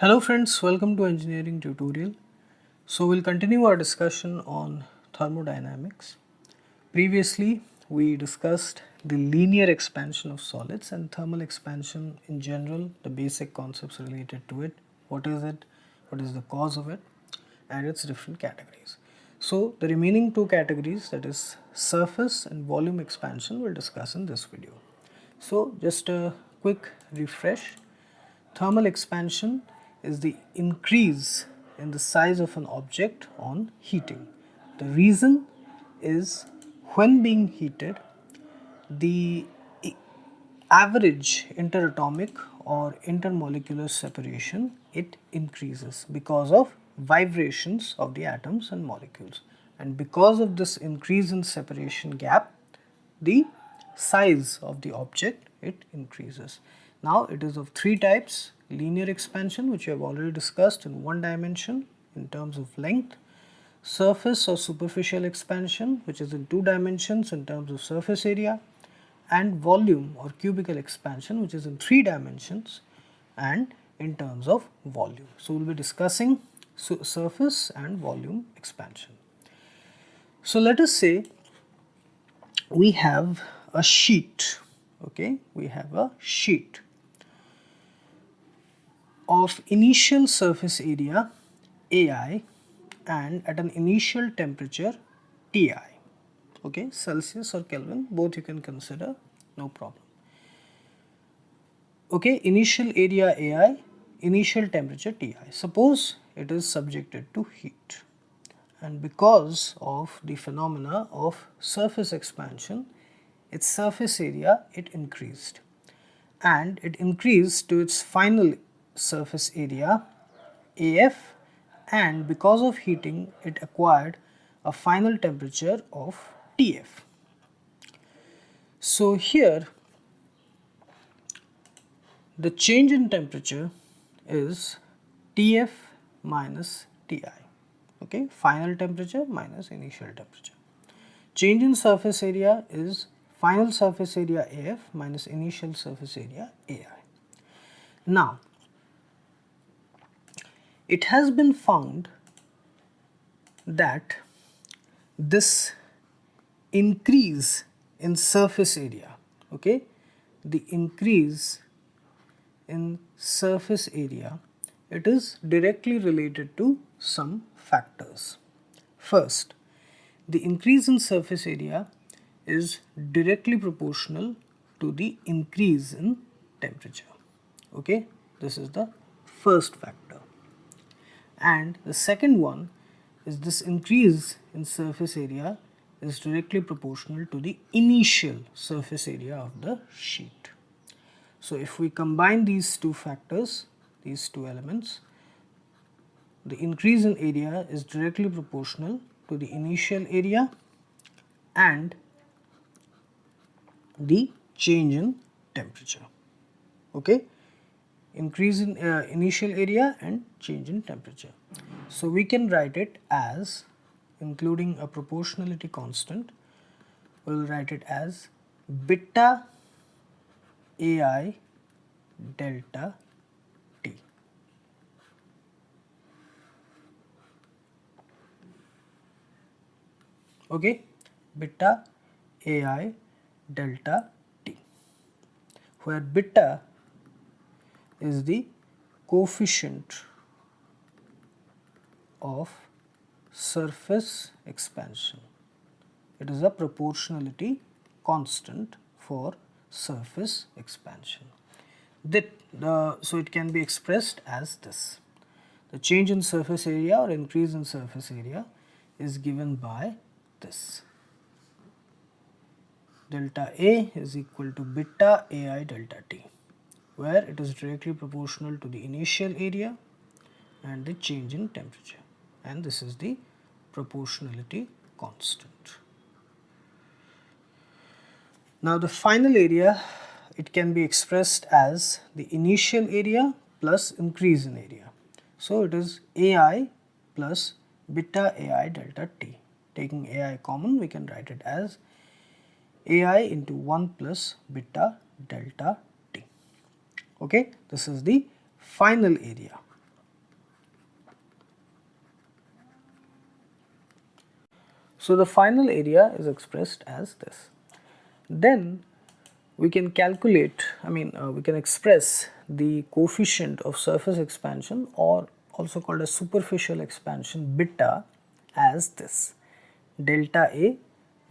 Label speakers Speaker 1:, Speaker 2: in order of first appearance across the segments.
Speaker 1: Hello friends, welcome to engineering tutorial. So we'll continue our discussion on thermodynamics. Previously we discussed the linear expansion of solids and thermal expansion in general, the basic concepts related to it, what is it, what is the cause of it, and its different categories. So the remaining two categories, that is surface and volume expansion, we'll discuss in this video. So just a quick refresh. Thermal expansion is the increase in the size of an object on heating. The reason is when being heated, the average interatomic or intermolecular separation, it increases because of vibrations of the atoms and molecules, and because of this increase in separation gap, the size of the object, it increases. Now it is of three types: linear expansion, which we have already discussed in one dimension in terms of length; surface or superficial expansion, which is in two dimensions in terms of surface area; and volume or cubical expansion, which is in three dimensions and in terms of volume. So we'll be discussing surface and volume expansion. So let us say we have a sheet, okay, we have a sheet of initial surface area AI and at an initial temperature Ti, okay, Celsius or Kelvin, both you can consider, no problem. Okay, initial area AI, initial temperature Ti. Suppose it is subjected to heat, and because of the phenomena of surface expansion, its surface area, it increased, and it increased to its final surface area AF, and because of heating it acquired a final temperature of TF. So here the change in temperature is TF minus Ti, okay, final temperature minus initial temperature. Change in surface area is final surface area AF minus initial surface area AI. Now, it has been found that this increase in surface area, okay, the increase in surface area, it is directly related to some factors. First, the increase in surface area is directly proportional to the increase in temperature, okay, this is the first factor. And the second one is this increase in surface area is directly proportional to the initial surface area of the sheet. So if we combine these two factors, these two elements, the increase in area is directly proportional to the initial area and the change in temperature, okay, increase in initial area and change in temperature. So we can write it as, including a proportionality constant, we will write it as beta AI delta T. Okay, beta AI delta T, where beta is the coefficient of surface expansion. It is a proportionality constant for surface expansion. So it can be expressed as this: the change in surface area or increase in surface area is given by this. Delta A is equal to beta AI delta T, where it is directly proportional to the initial area and the change in temperature, and this is the proportionality constant. Now the final area, it can be expressed as the initial area plus increase in area. So it is AI plus beta AI delta T. Taking AI common, we can write it as AI into 1 plus beta delta T. Okay, this is the final area. So the final area is expressed as this. Then we can calculate, we can express the coefficient of surface expansion, or also called as superficial expansion, beta, as this: delta A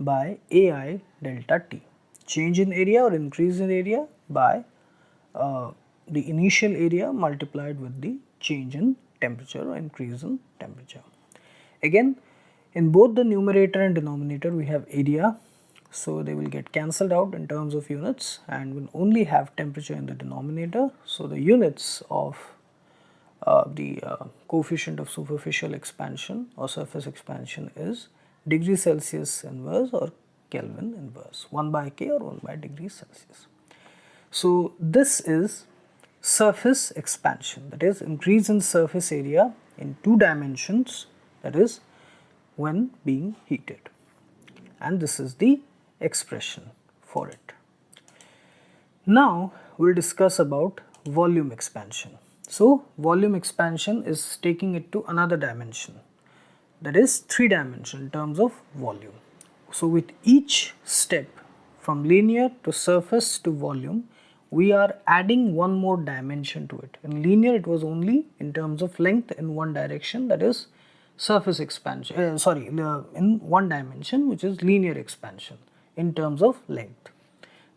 Speaker 1: by AI delta T. Change in area or increase in area by the initial area multiplied with the change in temperature or increase in temperature. Again, in both the numerator and denominator we have area, so they will get cancelled out in terms of units, and will only have temperature in the denominator. So the units of the coefficient of superficial expansion or surface expansion is degree Celsius inverse or Kelvin inverse, 1 by K or 1 by degree Celsius. So this is surface expansion, that is increase in surface area in 2 dimensions, that is when being heated, and this is the expression for it. Now we will discuss about volume expansion. So volume expansion is taking it to another dimension, that is 3 dimension in terms of volume. So with each step from linear to surface to volume, we are adding one more dimension to it. In linear it was only in terms of length in one direction, that is surface expansion, in one dimension, which is linear expansion in terms of length.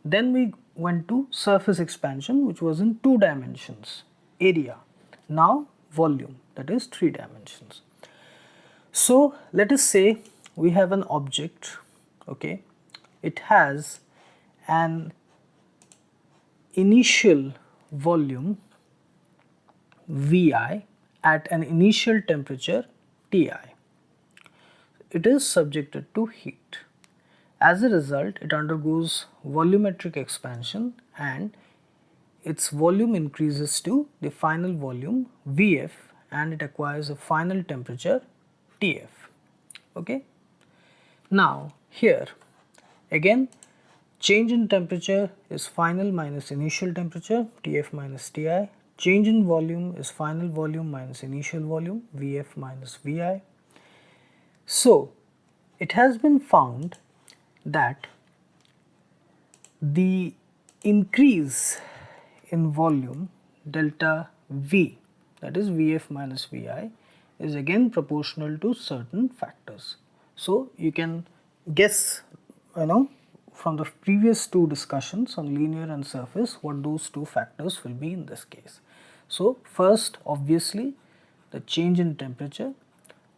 Speaker 1: Then we went to surface expansion, which was in 2 dimensions, area. Now volume, that is 3 dimensions. So let us say we have an object, okay, it has an initial volume Vi at an initial temperature Ti. It is subjected to heat. As a result, it undergoes volumetric expansion and its volume increases to the final volume Vf, and it acquires a final temperature Tf. Okay. Now here again, change in temperature is final minus initial temperature, Tf minus Ti. Change in volume is final volume minus initial volume, Vf minus Vi. So it has been found that the increase in volume delta V, that is Vf minus Vi, is again proportional to certain factors. So you can guess, from the previous 2 discussions on linear and surface, what those 2 factors will be in this case. So first, obviously the change in temperature,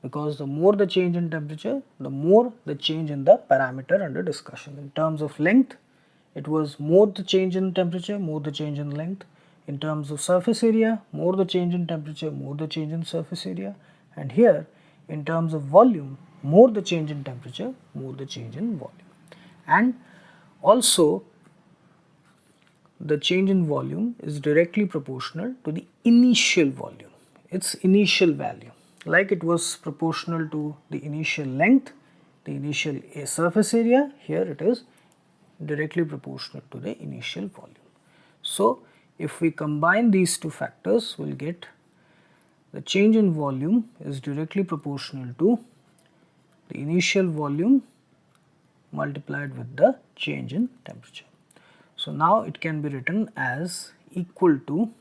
Speaker 1: because the more the change in temperature, the more the change in the parameter under discussion. In terms of length, it was more the change in temperature, more the change in length. In terms of surface area, more the change in temperature, more the change in surface area. And here, in terms of volume, more the change in temperature, more the change in volume. And also, the change in volume is directly proportional to the initial volume, its initial value. Like it was proportional to the initial length, the initial surface area, here it is directly proportional to the initial volume. So if we combine these 2 factors, we will get the change in volume is directly proportional to the initial volume multiplied with the change in temperature. So now it can be written as equal to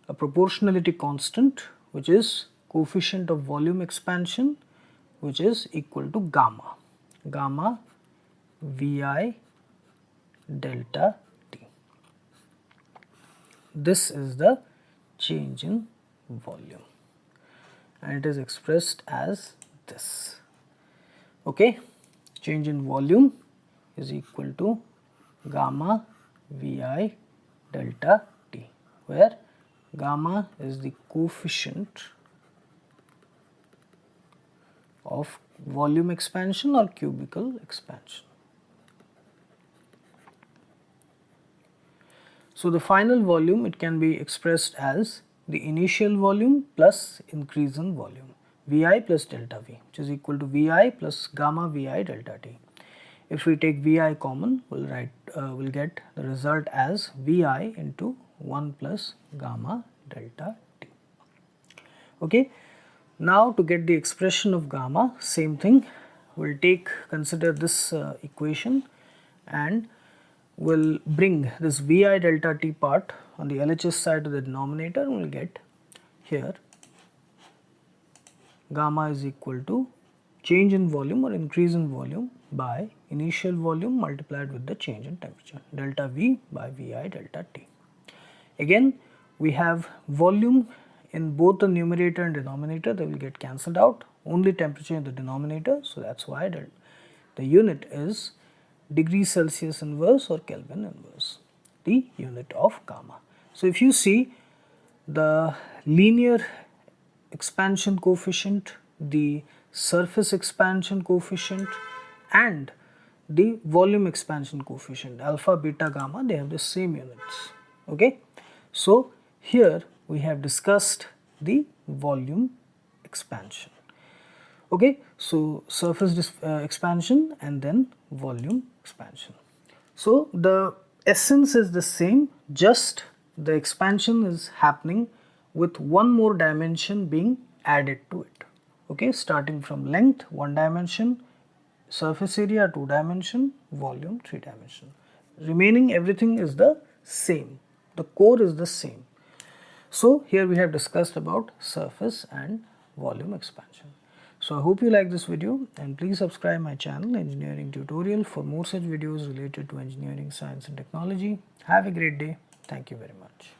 Speaker 1: a proportionality constant, which is coefficient of volume expansion, which is equal to gamma Vi delta T. This is the change in volume, and it is expressed as this. Okay, change in volume is equal to gamma Vi delta T, where gamma is the coefficient of volume expansion or cubical expansion. So the final volume, it can be expressed as the initial volume plus increase in volume, Vi plus delta V, which is equal to Vi plus gamma Vi delta T. If we take Vi common, we'll get the result as Vi into 1 plus gamma delta T. Okay. Now to get the expression of gamma, same thing, we'll consider this equation, and we'll bring this Vi delta T part on the LHS side to the denominator, and we'll get here gamma is equal to change in volume or increase in volume by initial volume multiplied with the change in temperature, delta V by Vi delta T. Again, we have volume in both the numerator and denominator, they will get cancelled out, only temperature in the denominator, so that is why the unit is degree Celsius inverse or Kelvin inverse, the unit of gamma. So if you see the linear expansion coefficient, the surface expansion coefficient, and the volume expansion coefficient, alpha, beta, gamma, they have the same units. Okay. So here we have discussed the volume expansion. Okay. So surface expansion and then volume expansion. So the essence is the same, just the expansion is happening with one more dimension being added to it. Okay, starting from length 1 dimension, surface area 2 dimension, volume 3 dimension. Remaining everything is the same, the core is the same. So here we have discussed about surface and volume expansion. So I hope you like this video, and please subscribe my channel Engineering Tutorial for more such videos related to engineering, science and technology. Have a great day. Thank you very much.